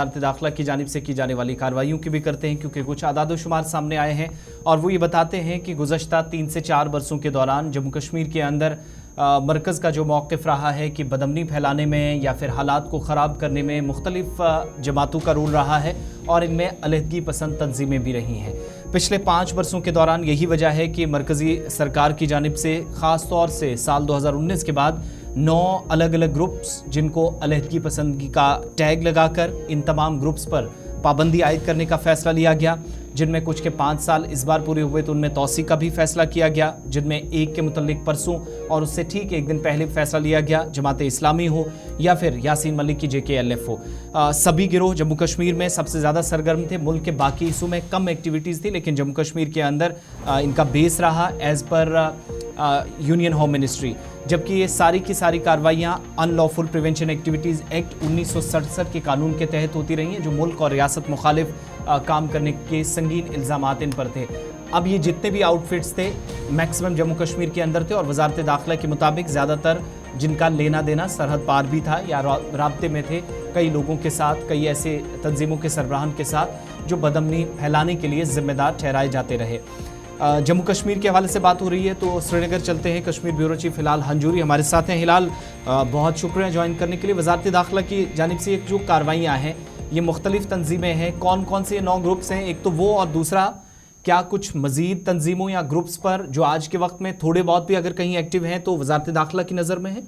वजारत दाखिला की जानिब से की जाने वाली कार्रवाइयों की भी करते हैं, क्योंकि कुछ आदाद शुमार सामने आए हैं और वो ये बताते हैं कि गुज़श्ता 3 से 4 बरसों के दौरान जम्मू कश्मीर के अंदर मरकज़ का जो मौक़िफ़ रहा है कि बदअमनी फैलाने में या फिर हालात को ख़राब करने में मुख्तलिफ जमातों का रोल रहा है और इनमें अलहदगी पसंद तंजीमें भी रही हैं। पिछले 5 बरसों के दौरान यही वजह है कि मरकज़ी सरकार की जानिब से ख़ास तौर से साल 2019 के बाद 9 अलग अलग ग्रुप्स जिनको अलहदगी पसंदगी का टैग लगाकर इन तमाम ग्रुप्स पर पाबंदी आयद करने का फ़ैसला लिया गया, जिनमें कुछ के 5 साल इस बार पूरे हुए तो उनमें तौसी का भी फ़ैसला किया गया, जिनमें एक के मुतल्लिक परसों और उससे ठीक एक दिन पहले फ़ैसला लिया गया जमात इस्लामी हो या फिर यासीन मलिक की JKLF हो। सभी गिरोह जम्मू कश्मीर में सबसे ज़्यादा सरगर्म थे। मुल्क के बाकी हिस्सों में कम एक्टिविटीज़ थी, लेकिन जम्मू कश्मीर के अंदर इनका बेस रहा as per union home ministry, जबकि ये सारी की सारी कार्रवाइयाँ अनलॉफुल प्रिवेंशन एक्टिविटीज़ एक्ट 1967 के कानून के तहत होती रही हैं, जो मुल्क और रियासत मुखालिफ काम करने के संगीन इल्ज़ामात इन पर थे। अब ये जितने भी आउटफिट्स थे मैक्सिमम जम्मू कश्मीर के अंदर थे और वजारत दाखिला के मुताबिक ज़्यादातर जिनका लेना देना सरहद पार भी था या राब्ते में थे कई लोगों के साथ, कई ऐसे तंजीमों के सरबराहान के साथ जो बदअमनी फैलाने के लिए ज़िम्मेदार ठहराए जाते रहे। जम्मू कश्मीर के हवाले से बात हो रही है तो श्रीनगर चलते हैं। कश्मीर ब्यूरो चीफ हिलाल हंजूरी हमारे साथ हैं। हिलाल, बहुत शुक्रिया ज्वाइन करने के लिए। वजारत दाखिला की जानिब से एक जो कार्रवाइयाँ हैं ये मुख्तलिफ तंजीमें हैं, कौन कौन से 9 ग्रुप्स हैं, एक तो वो, और दूसरा क्या कुछ मज़ीद तंजीमों या ग्रुप्स पर जो आज के वक्त में थोड़े बहुत भी अगर कहीं एक्टिव हैं तो वजारत दाखिला की नज़र में है?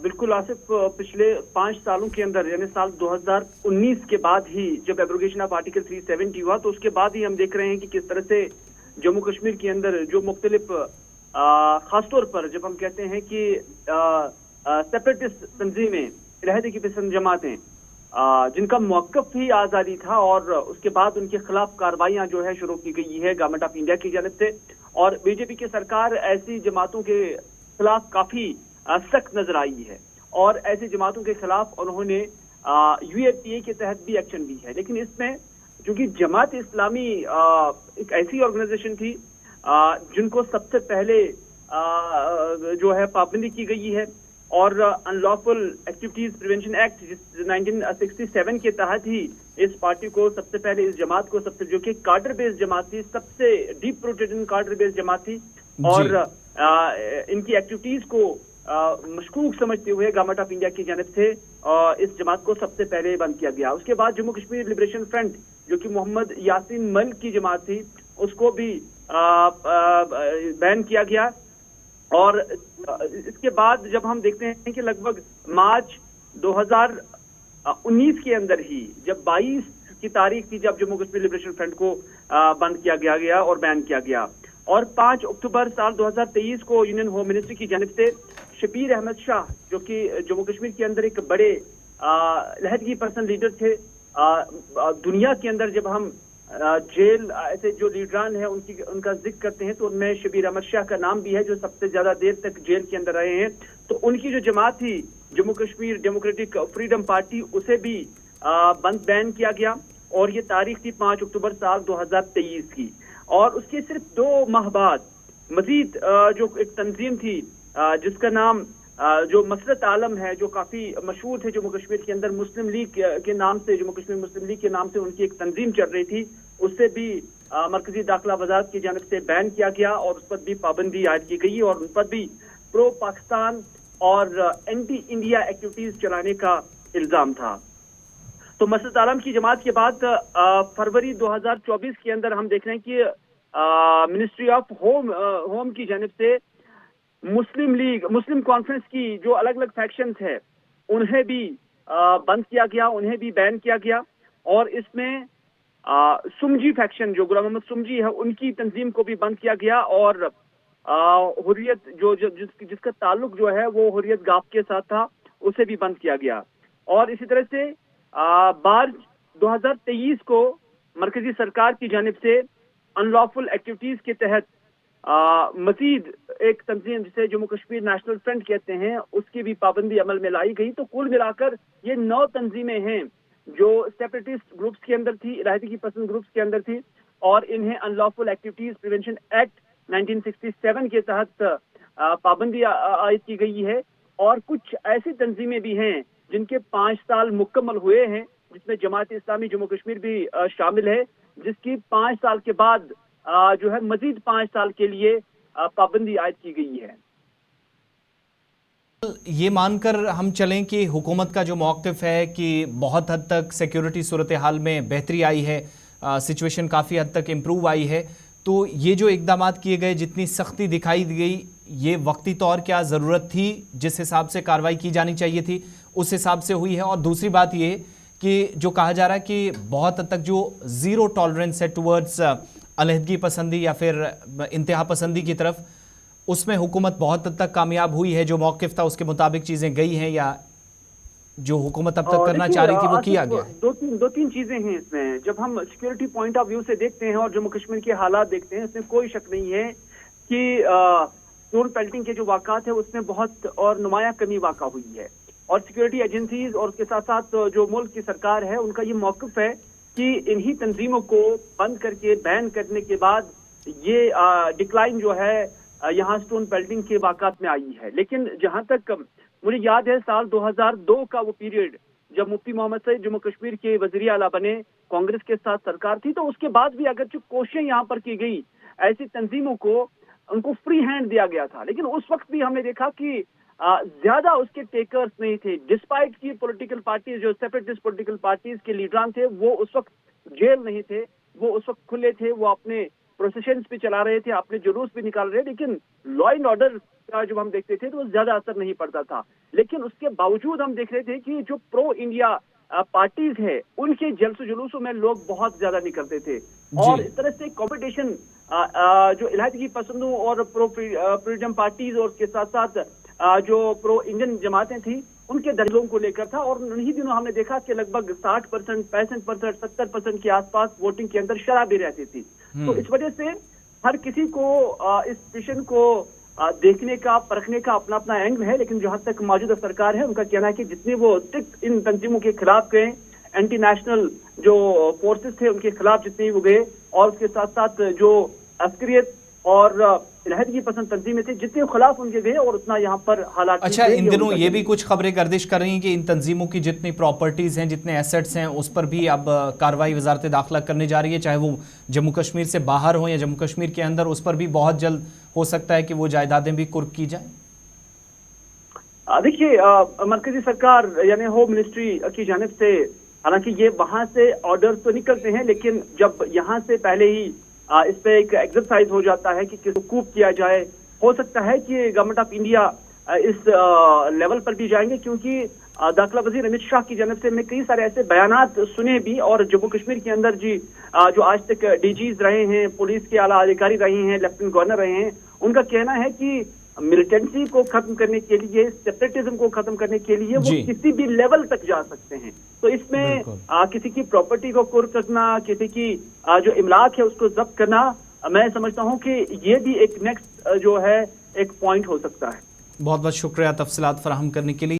बिल्कुल आसिफ, पिछले 5 सालों के अंदर यानी साल 2019 के बाद ही जब एब्रोगेशन ऑफ आर्टिकल 370 हुआ तो उसके बाद ही हम देख रहे हैं कि किस तरह से जम्मू कश्मीर के अंदर जो मुख्तलिफ खासतौर पर जब हम कहते हैं कि सेपरेटिस्ट तंजीमें, अलहदगी पसंद जमातें जिनका मौक़िफ़ ही आज़ादी था और उसके बाद उनके खिलाफ कार्रवाइयाँ जो है शुरू की गई है गवर्नमेंट ऑफ इंडिया की जानिब से, और बीजेपी की सरकार ऐसी जमातों के खिलाफ काफ़ी सख्त नजर आई है और ऐसी जमातों के खिलाफ उन्होंने UAPA के तहत भी एक्शन ली है। लेकिन इसमें चूंकि जमात इस्लामी एक ऐसी ऑर्गेनाइजेशन थी जिनको सबसे पहले जो है पाबंदी की गई है और अनलॉफुल एक्टिविटीज प्रिवेंशन एक्ट 1967 के तहत ही इस पार्टी को सबसे पहले, इस जमात को सबसे, जो कि कार्डर बेस्ड जमात थी, सबसे डीप रूटेड कार्डर बेस्ड जमात थी, और इनकी एक्टिविटीज को मशकूक समझते हुए गवर्नमेंट ऑफ इंडिया की जानिब से इस जमात को सबसे पहले बंद किया गया। उसके बाद जम्मू कश्मीर लिबरेशन फ्रंट जो कि मोहम्मद यासीन मलिक की जमात थी उसको भी बैन किया गया। और इसके बाद जब हम देखते हैं कि लगभग मार्च 2019 के अंदर ही जब 22 की तारीख थी जब जम्मू कश्मीर लिबरेशन फ्रंट को बंद किया गया और बैन किया गया, और 5 अक्टूबर साल 2023 को यूनियन होम मिनिस्ट्री की जानिब से शबीर अहमद शाह जो कि जम्मू कश्मीर के अंदर एक बड़े अलहदगी पसंद लीडर थे, दुनिया के अंदर जब हम जेल ऐसे जो लीडरान हैं उनका जिक्र करते हैं तो उनमें शबीर अहमद शाह का नाम भी है जो सबसे ज्यादा देर तक जेल के अंदर रहे हैं। तो उनकी जो जमात थी Jammu Kashmir democratic freedom party, उसे भी बैन किया गया और ये तारीख थी 5 अक्टूबर साल 2023 की। और उसके सिर्फ 2 माह बाद मजीद जो एक तंजीम थी जिसका नाम जो मसरत आलम है, जो काफी मशहूर थे जम्मू कश्मीर के अंदर, मुस्लिम लीग के नाम से, जम्मू कश्मीर मुस्लिम लीग के नाम से उनकी एक तंजीम चल रही थी, उससे भी मरकजी दाखिला वजारत की जानिब से बैन किया गया और उस पर भी पाबंदी आयद की गई और उन पर भी प्रो पाकिस्तान और एंटी इंडिया एक्टिविटीज चलाने का इल्जाम था। तो मसरत आलम की जमात के बाद फरवरी 2024 के अंदर हम देख रहे हैं कि मिनिस्ट्री ऑफ होम की जानिब से मुस्लिम लीग, मुस्लिम कॉन्फ्रेंस की जो अलग अलग फैक्शंस है उन्हें भी बंद किया गया, उन्हें भी बैन किया गया। और इसमें सुमजी फैक्शन जो गुलाम मोहम्मद सुमजी है उनकी तंजीम को भी बंद किया गया और हुर्रियत जिसका ताल्लुक जो है वो हुर्रियत गाफ के साथ था उसे भी बंद किया गया। और इसी तरह से मार्च 2023 को मरकजी सरकार की जानिब से अनलॉफुल एक्टिविटीज के तहत मजीद एक तंजीम जिसे जम्मू कश्मीर नेशनल फ्रंट कहते हैं उसकी भी पाबंदी अमल में लाई गई। तो कुल मिलाकर ये 9 तंजीमें हैं जो सेपरेटिस्ट ग्रुप्स के अंदर थी, अलहदगी पसंद ग्रुप्स के अंदर थी, और इन्हें अनलॉफुल एक्टिविटीज प्रिवेंशन एक्ट 1967 के तहत पाबंदी आयद की गई है। और कुछ ऐसी तंजीमें भी हैं جن کے 5 سال مکمل ہوئے ہیں، جس میں جماعت اسلامی جموں کشمیر بھی شامل ہے، جس کی 5 سال کے بعد جو ہے مزید 5 سال کے لیے پابندی عائد کی گئی ہے۔ یہ مان کر ہم چلیں کہ حکومت کا جو موقف ہے کہ بہت حد تک سیکیورٹی صورتحال میں بہتری آئی ہے، سچویشن کافی حد تک امپروو آئی ہے، تو یہ جو اقدامات کیے گئے، جتنی سختی دکھائی دی گئی، یہ وقتی طور کیا ضرورت تھی؟ جس حساب سے کارروائی کی جانی چاہیے تھی اس حساب سے ہوئی ہے؟ اور دوسری بات یہ کہ جو کہا جا رہا ہے کہ بہت حد تک جو زیرو ٹالرنس ہے ٹورڈز علیحدگی پسندی یا پھر انتہا پسندی کی طرف، اس میں حکومت بہت حد تک کامیاب ہوئی ہے؟ جو موقف تھا اس کے مطابق چیزیں گئی ہیں یا جو حکومت اب تک کرنا چاہ رہی تھی وہ کیا گیا؟ دو تین چیزیں ہیں اس میں۔ جب ہم سیکیورٹی پوائنٹ آف ویو سے دیکھتے ہیں اور جموں کشمیر کے حالات دیکھتے ہیں، اس میں کوئی شک نہیں ہے کہ اسٹون پیلٹنگ کے جو واقعات ہیں اس میں بہت اور نمایاں کمی واقع ہوئی ہے، اور سیکیورٹی ایجنسیز اور اس کے ساتھ ساتھ جو ملک کی سرکار ہے ان کا یہ موقف ہے کہ انہی تنظیموں کو بند کر کے بین کرنے کے بعد یہ ڈکلائن جو ہے یہاں اسٹون پیلٹنگ کے واقعات میں آئی ہے۔ لیکن جہاں تک مجھے یاد ہے، سال 2002 کا وہ پیریڈ جب مفتی محمد سعید جموں کشمیر کے وزیر اعلیٰ بنے، کانگریس کے ساتھ سرکار تھی، تو اس کے بعد بھی اگرچہ کوششیں یہاں پر کی گئی، ایسی تنظیموں کو ان کو فری ہینڈ دیا گیا تھا، لیکن اس وقت بھی ہم نے دیکھا کہ زیادہ اس کے ٹیکرز نہیں تھے، ڈسپائٹ کی پولیٹیکل پارٹیز جو سیپریٹسٹ پولیٹیکل پارٹیز کے لیڈران تھے وہ اس وقت جیل نہیں تھے، وہ اس وقت کھلے تھے، وہ اپنے پروسیشنز بھی چلا رہے تھے، اپنے جلوس بھی نکال رہے، لیکن لا اینڈ آرڈر کا جب ہم دیکھتے تھے تو زیادہ اثر نہیں پڑتا تھا۔ لیکن اس کے باوجود ہم دیکھ رہے تھے کہ جو پرو انڈیا پارٹیز ہے ان کے جلسوں جلوسوں میں لوگ بہت زیادہ نکلتے تھے، اور اس طرح سے کمپٹیشن جو علیحدگی پسندوں اور پرو فریڈم پارٹیز اور اس کے ساتھ ساتھ جو پرو انڈین جماعتیں تھیں ان کے دلوں کو لے کر تھا، اور انہی دنوں ہم نے دیکھا کہ لگ بھگ 60%، 65%، 70% کے آس پاس ووٹنگ کے اندر شرح بھی رہتی تھی۔ تو اس وجہ سے ہر کسی کو اس پٹیشن کو دیکھنے کا، پرکھنے کا اپنا اپنا اینگل ہے، لیکن جہاں تک موجودہ سرکار ہے ان کا کہنا ہے کہ جتنے وہ ان تنظیموں کے خلاف گئے، اینٹی نیشنل جو فورسز تھے ان کے خلاف جتنے وہ گئے، اور اس کے ساتھ ساتھ جو عسکریت اور علیحدگی پسند تنظیمیں تھیں جتنے خلاف ان کے گئے، اور اتنا یہاں پر حالات۔ اچھا، ان دنوں یہ بھی کچھ خبریں گردش کر رہی ہیں کہ ان تنظیموں کی جتنی پراپرٹیز ہیں، جتنے ایسٹس ہیں، اس پر بھی اب کارروائی وزارت داخلہ کرنے جا رہی ہے، چاہے وہ جموں کشمیر سے باہر ہوں یا جموں کشمیر کے اندر، اس پر بھی بہت جلد ہو سکتا ہے کہ وہ جائیدادیں بھی قرق کی جائیں۔ دیکھیے، مرکزی سرکار یعنی ہوم منسٹری کی جانب سے حالانکہ یہ وہاں سے آرڈر تو نکلتے ہیں، لیکن جب یہاں سے پہلے ہی اس پہ ایک ایکسرسائز ہو جاتا ہے کہ کس کو کوپ کیا جائے، ہو سکتا ہے کہ گورنمنٹ آف انڈیا اس لیول پر بھی جائیں گے، کیونکہ داخلہ وزیر امت شاہ کی جانب سے ہم نے کئی سارے ایسے بیانات سنے بھی، اور جموں کشمیر کے اندر جو آج تک ڈی جیز رہے ہیں، پولیس کے اعلیٰ ادھیکاری رہے ہیں، لیفٹیننٹ گورنر رہے ہیں، ان کا کہنا ہے کہ ملیٹنسی کو ختم کرنے کے لیے، سیپریٹزم کو ختم کرنے کے لیے وہ کسی بھی لیول تک جا سکتے ہیں۔ تو اس میں کسی کی پراپرٹی کو قرق کرنا، کسی کی جو املاک ہے اس کو ضبط کرنا، میں سمجھتا ہوں کہ یہ بھی ایک نیکسٹ جو ہے ایک پوائنٹ ہو سکتا ہے۔ بہت بہت شکریہ تفصیلات فراہم کرنے کے لیے۔